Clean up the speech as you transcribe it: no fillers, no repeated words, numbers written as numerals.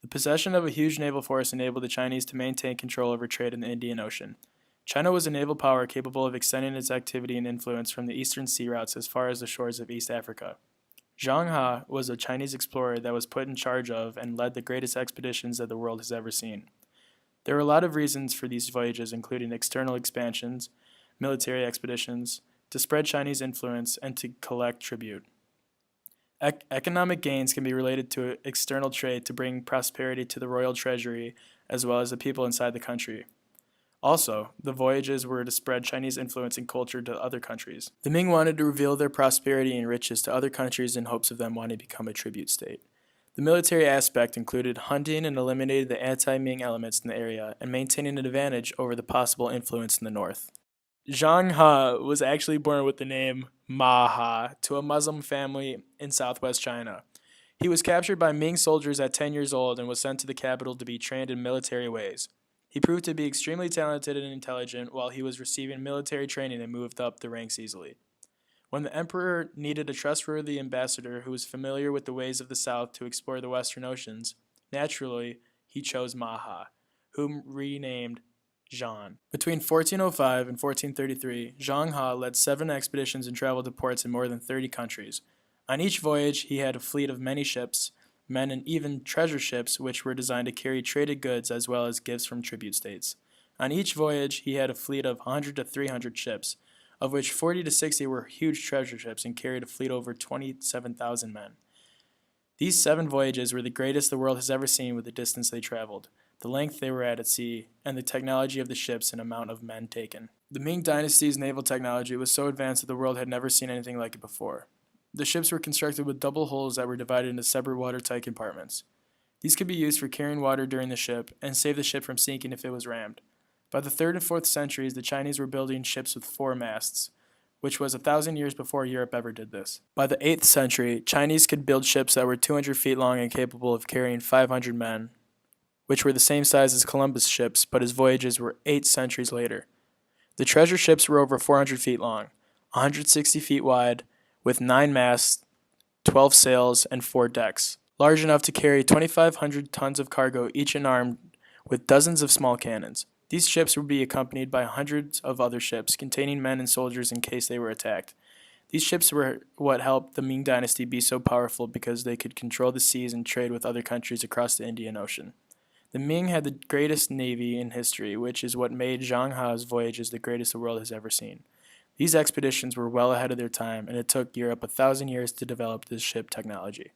The possession of a huge naval force enabled the Chinese to maintain control over trade in the Indian Ocean. China was a naval power capable of extending its activity and influence from the eastern sea routes as far as the shores of East Africa. Zheng He was a Chinese explorer that was put in charge of and led the greatest expeditions that the world has ever seen. There were a lot of reasons for these voyages, including external expansions, military expeditions, to spread Chinese influence, and to collect tribute. Economic gains can be related to external trade to bring prosperity to the royal treasury as well as the people inside the country. Also, the voyages were to spread Chinese influence and culture to other countries. The Ming wanted to reveal their prosperity and riches to other countries in hopes of them wanting to become a tribute state. The military aspect included hunting and eliminating the anti-Ming elements in the area and maintaining an advantage over the possible influence in the north. Zheng He was actually born with the name Ma He to a Muslim family in southwest China. He was captured by Ming soldiers at 10 years old and was sent to the capital to be trained in military ways. He proved to be extremely talented and intelligent while he was receiving military training and moved up the ranks easily. When the emperor needed a trustworthy ambassador who was familiar with the ways of the south to explore the western oceans, naturally, he chose Ma He, whom renamed Zhang. Between 1405 and 1433, Zheng He led 7 expeditions and traveled to ports in more than 30 countries. On each voyage, he had a fleet of many ships, men, and even treasure ships which were designed to carry traded goods as well as gifts from tribute states. On each voyage, he had a fleet of 100 to 300 ships, of which 40 to 60 were huge treasure ships and carried a fleet over 27,000 men. These 7 voyages were the greatest the world has ever seen with the distance they traveled, the length they were at sea, and the technology of the ships and amount of men taken. The Ming Dynasty's naval technology was so advanced that the world had never seen anything like it before. The ships were constructed with double hulls that were divided into separate watertight compartments. These could be used for carrying water during the ship and save the ship from sinking if it was rammed. By the 3rd and 4th centuries, the Chinese were building ships with 4 masts, which was 1,000 years before Europe ever did this. By the 8th century, Chinese could build ships that were 200 feet long and capable of carrying 500 men, which were the same size as Columbus' ships, but his voyages were 8 centuries later. The treasure ships were over 400 feet long, 160 feet wide, with 9 masts, 12 sails, and 4 decks, large enough to carry 2,500 tons of cargo each and armed with dozens of small cannons. These ships would be accompanied by hundreds of other ships containing men and soldiers in case they were attacked. These ships were what helped the Ming Dynasty be so powerful because they could control the seas and trade with other countries across the Indian Ocean. The Ming had the greatest navy in history, which is what made Zheng He's voyages the greatest the world has ever seen. These expeditions were well ahead of their time, and it took Europe 1,000 years to develop this ship technology.